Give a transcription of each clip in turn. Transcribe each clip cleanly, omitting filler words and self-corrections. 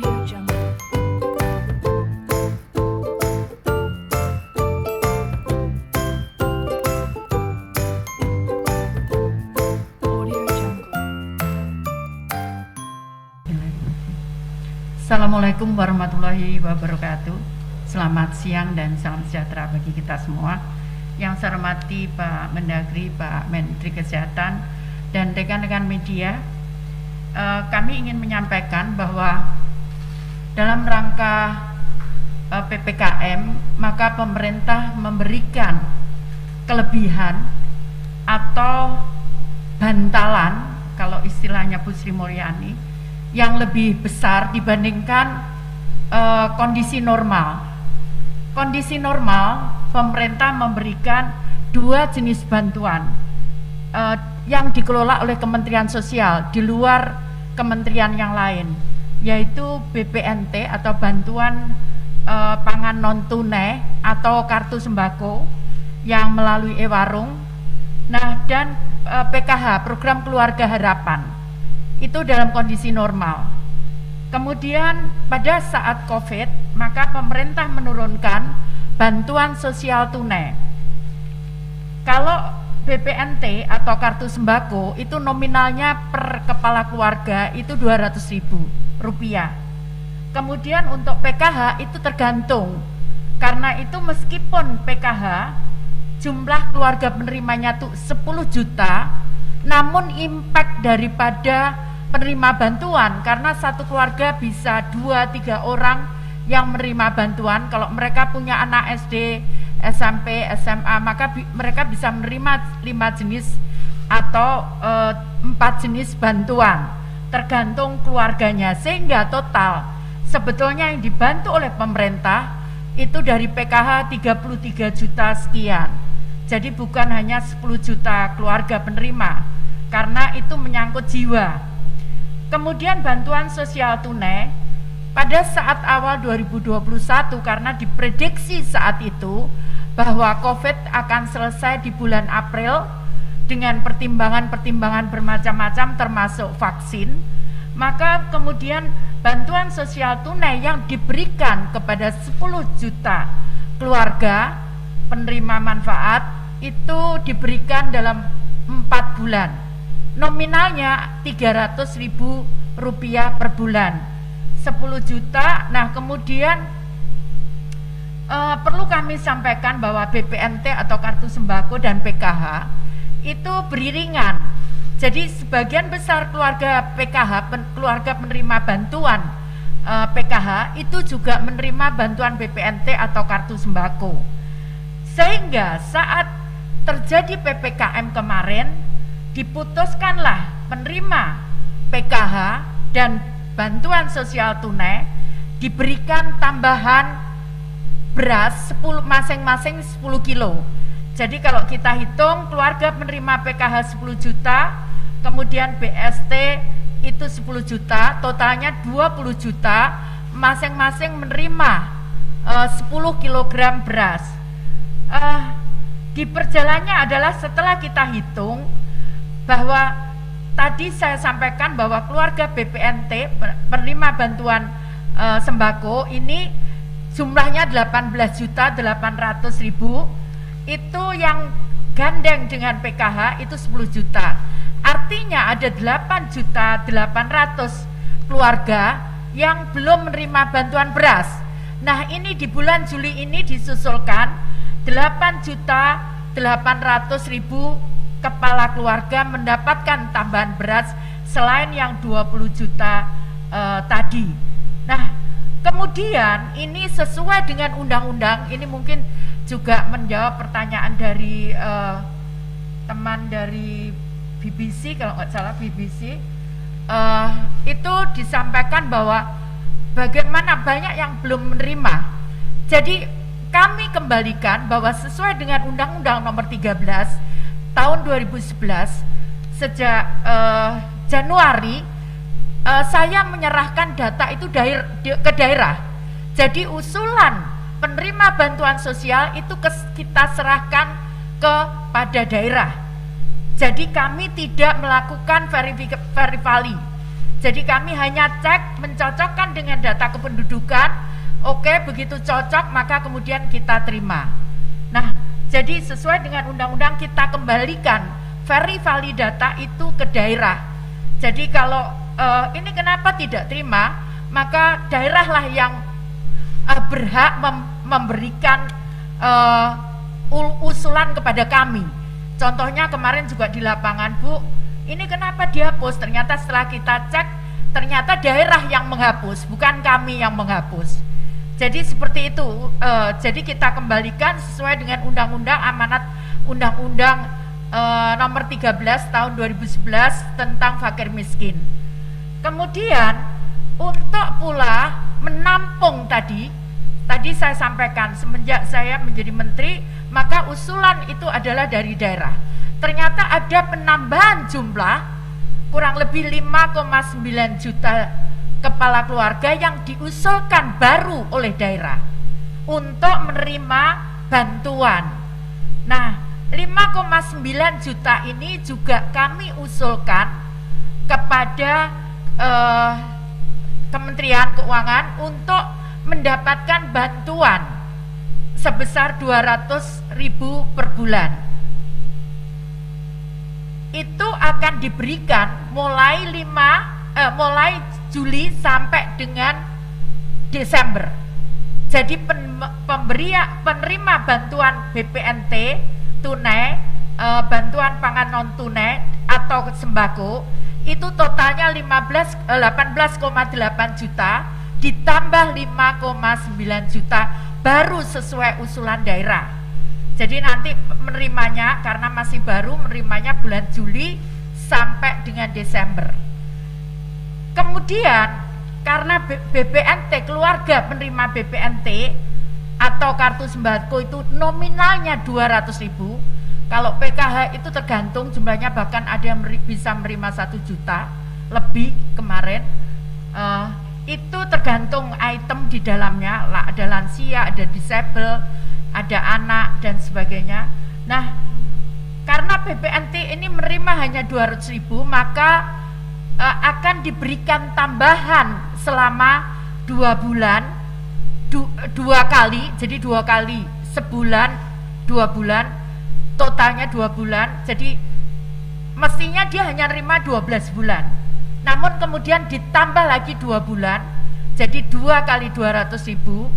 Audio Jungle. Audio Jungle. Assalamualaikum warahmatullahi wabarakatuh. Selamat siang dan salam sejahtera bagi kita semua. Yang saya hormati Pak Mendagri, Pak Menteri Kesehatan, dan rekan-rekan media. Kami ingin menyampaikan bahwa dalam rangka PPKM, maka pemerintah memberikan kelebihan atau bantalan, kalau istilahnya Bu Sri Mulyani, yang lebih besar dibandingkan kondisi normal. Kondisi normal, pemerintah memberikan dua jenis bantuan yang dikelola oleh Kementerian Sosial di luar kementerian yang lain, yaitu BPNT atau bantuan pangan non tunai atau kartu sembako yang melalui e-warung. Nah, dan PKH, program keluarga harapan, itu dalam kondisi normal. Kemudian pada saat COVID, maka pemerintah menurunkan bantuan sosial tunai. Kalau BPNT atau kartu sembako itu nominalnya per kepala keluarga itu Rp200.000. Kemudian untuk PKH itu tergantung, karena itu meskipun PKH jumlah keluarga penerimanya tuh 10 juta, namun impact daripada penerima bantuan, karena satu keluarga bisa 2-3 orang yang menerima bantuan. Kalau mereka punya anak SD, SMP, SMA, maka mereka bisa menerima 5 jenis atau 4 jenis bantuan tergantung keluarganya, sehingga total sebetulnya yang dibantu oleh pemerintah itu dari PKH 33 juta sekian. Jadi bukan hanya 10 juta keluarga penerima, karena itu menyangkut jiwa. Kemudian bantuan sosial tunai pada saat awal 2021, karena diprediksi saat itu bahwa COVID akan selesai di bulan April dengan pertimbangan-pertimbangan bermacam-macam termasuk vaksin, maka kemudian bantuan sosial tunai yang diberikan kepada 10 juta keluarga penerima manfaat itu diberikan dalam 4 bulan. Nominalnya Rp300.000 per bulan, 10 juta. Nah, kemudian perlu kami sampaikan bahwa BPNT atau kartu sembako dan PKH itu beriringan. Jadi sebagian besar keluarga PKH, keluarga penerima bantuan PKH itu juga menerima bantuan BPNT atau kartu sembako. Sehingga saat terjadi PPKM kemarin, diputuskanlah penerima PKH dan bantuan sosial tunai diberikan tambahan beras masing-masing 10 kilo. Jadi kalau kita hitung keluarga penerima PKH 10 juta, kemudian BST itu 10 juta, totalnya 20 juta, masing-masing menerima 10 kilogram beras. Di perjalannya adalah setelah kita hitung bahwa tadi saya sampaikan bahwa keluarga BPNT penerima bantuan sembako ini jumlahnya 18.800.000, itu yang gandeng dengan PKH itu 10 juta. Artinya ada 8.800.000 keluarga yang belum menerima bantuan beras. Nah, ini di bulan Juli ini disusulkan 8.800.000 kepala keluarga mendapatkan tambahan beras selain yang 20 juta tadi. Nah, kemudian ini sesuai dengan undang-undang, ini mungkin juga menjawab pertanyaan dari teman dari BBC, kalau nggak salah BBC, itu disampaikan bahwa bagaimana banyak yang belum menerima. Jadi kami kembalikan bahwa sesuai dengan Undang-Undang Nomor 13 tahun 2011, sejak Januari saya menyerahkan data itu ke daerah. Jadi usulan penerima bantuan sosial itu kita serahkan kepada daerah. Jadi kami tidak melakukan verifali. Jadi kami hanya cek, mencocokkan dengan data kependudukan. Oke, begitu cocok maka kemudian kita terima. Nah, jadi sesuai dengan undang-undang kita kembalikan very valid data itu ke daerah. Jadi kalau ini kenapa tidak terima, maka daerahlah yang berhak memberikan usulan kepada kami. Contohnya kemarin juga di lapangan, Bu, ini kenapa dihapus? Ternyata setelah kita cek, ternyata daerah yang menghapus, bukan kami yang menghapus. Jadi seperti itu. Jadi kita kembalikan sesuai dengan undang-undang amanat undang-undang nomor 13 tahun 2011 tentang fakir miskin. Kemudian untuk pula menampung tadi saya sampaikan semenjak saya menjadi menteri, maka usulan itu adalah dari daerah. Ternyata ada penambahan jumlah kurang lebih 5,9 juta kepala keluarga yang diusulkan baru oleh daerah untuk menerima bantuan. Nah, 5,9 juta ini juga kami usulkan kepada Kementerian Keuangan untuk mendapatkan bantuan sebesar 200.000 per bulan. Itu akan diberikan mulai Juli sampai dengan Desember. Jadi penerima bantuan BPNT tunai, bantuan pangan non tunai atau sembako itu totalnya 18,8 juta ditambah 5,9 juta baru sesuai usulan daerah. Jadi nanti menerimanya karena masih baru, menerimanya bulan Juli sampai dengan Desember. Kemudian karena BPNT, keluarga penerima BPNT atau kartu sembako itu nominalnya 200.000. Kalau PKH itu tergantung jumlahnya, bahkan ada yang bisa menerima 1 juta lebih kemarin. Itu tergantung item di dalamnya, ada lansia, ada disable, ada anak dan sebagainya. Nah, karena BPNT ini menerima hanya 200.000, maka akan diberikan tambahan selama 2 bulan, 2 kali, jadi 2 kali sebulan, 2 bulan, totalnya 2 bulan. Jadi mestinya dia hanya nerima 12 bulan, namun kemudian ditambah lagi 2 bulan, jadi 2 kali 200.000,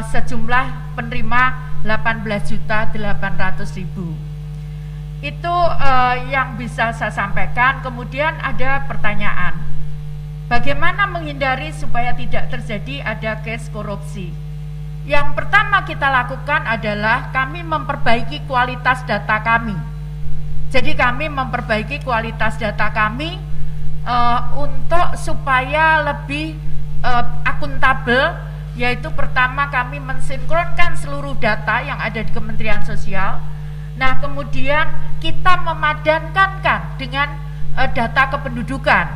sejumlah penerima 18.800.000. Itu yang bisa saya sampaikan. Kemudian ada pertanyaan, bagaimana menghindari supaya tidak terjadi ada case korupsi? Yang pertama kita lakukan adalah kami memperbaiki kualitas data kami. Jadi kami memperbaiki kualitas data kami untuk supaya lebih akuntabel, yaitu pertama kami mensinkronkan seluruh data yang ada di Kementerian Sosial. Nah, kemudian kita memadankan dengan data kependudukan,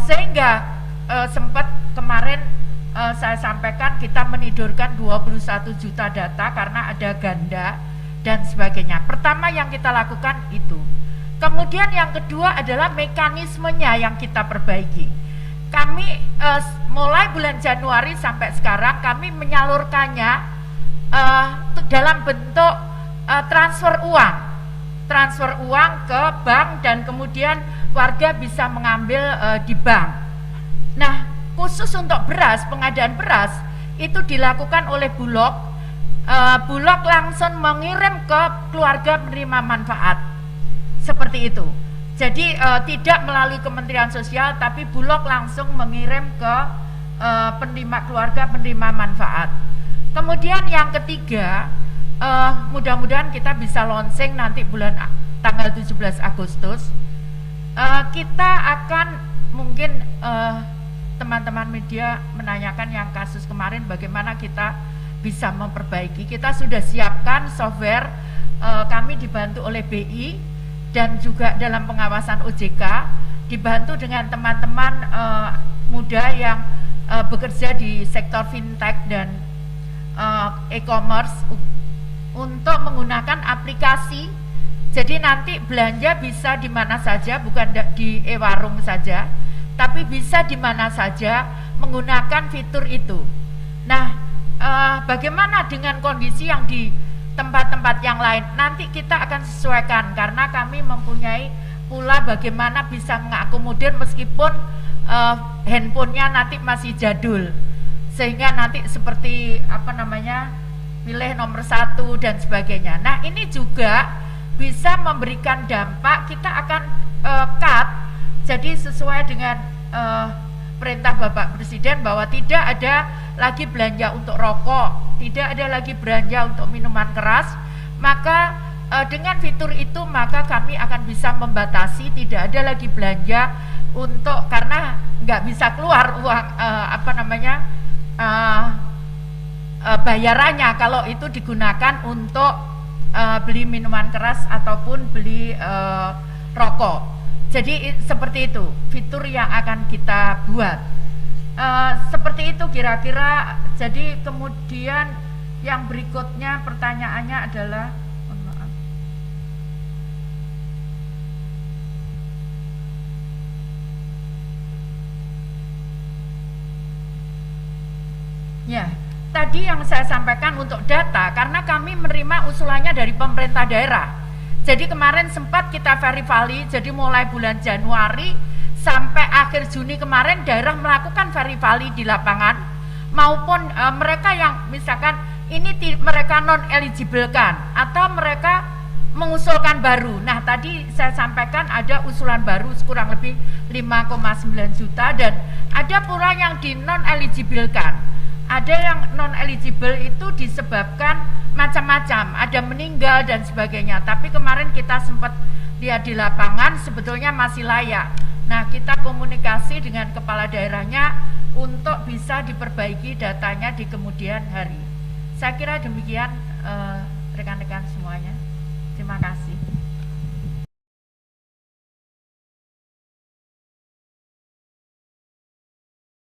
sehingga sempat kemarin saya sampaikan kita menidurkan 21 juta data karena ada ganda dan sebagainya. Pertama yang kita lakukan itu. Kemudian yang kedua adalah mekanismenya yang kita perbaiki. Kami mulai bulan Januari sampai sekarang kami menyalurkannya dalam bentuk transfer uang ke bank, dan kemudian warga bisa mengambil di bank. Nah, khusus untuk beras, pengadaan beras itu dilakukan oleh Bulog. Bulog langsung mengirim ke keluarga penerima manfaat, seperti itu. Jadi tidak melalui Kementerian Sosial, tapi Bulog langsung mengirim ke keluarga penerima manfaat. Kemudian yang ketiga, mudah-mudahan kita bisa launching nanti tanggal 17 Agustus. Kita akan mungkin teman-teman media menanyakan yang kasus kemarin, bagaimana kita bisa memperbaiki. Kita sudah siapkan software, kami dibantu oleh BI dan juga dalam pengawasan OJK, dibantu dengan teman-teman muda yang bekerja di sektor fintech dan e-commerce untuk menggunakan aplikasi Jadi nanti belanja bisa di mana saja, bukan di e-warung saja, tapi bisa di mana saja menggunakan fitur itu. Nah, bagaimana dengan kondisi yang di tempat-tempat yang lain? Nanti kita akan sesuaikan karena kami mempunyai pula bagaimana bisa mengakomodir meskipun handphonenya nanti masih jadul, sehingga nanti seperti pilih nomor 1 dan sebagainya. Nah, ini juga bisa memberikan dampak. Kita akan cut, jadi sesuai dengan perintah Bapak Presiden bahwa tidak ada lagi belanja untuk rokok, tidak ada lagi belanja untuk minuman keras. Maka dengan fitur itu maka kami akan bisa membatasi, tidak ada lagi belanja untuk, karena nggak bisa keluar uang bayarannya kalau itu digunakan untuk beli minuman keras ataupun beli rokok. Jadi seperti itu fitur yang akan kita buat. Seperti itu kira-kira. Jadi kemudian yang berikutnya pertanyaannya adalah, ya, tadi yang saya sampaikan untuk data, karena kami menerima usulannya dari pemerintah daerah. Jadi kemarin sempat kita verifali, jadi mulai bulan Januari sampai akhir Juni kemarin daerah melakukan verifali di lapangan, maupun mereka yang misalkan ini mereka non eligible kan, atau mereka mengusulkan baru. Nah, tadi saya sampaikan ada usulan baru kurang lebih 5,9 juta, dan ada pula yang di non eligible kan. Ada yang non eligible itu disebabkan macam-macam, ada meninggal dan sebagainya. Tapi kemarin kita sempat lihat di lapangan sebetulnya masih layak. Nah, kita komunikasi dengan kepala daerahnya untuk bisa diperbaiki datanya di kemudian hari. Saya kira demikian rekan-rekan semuanya. Terima kasih.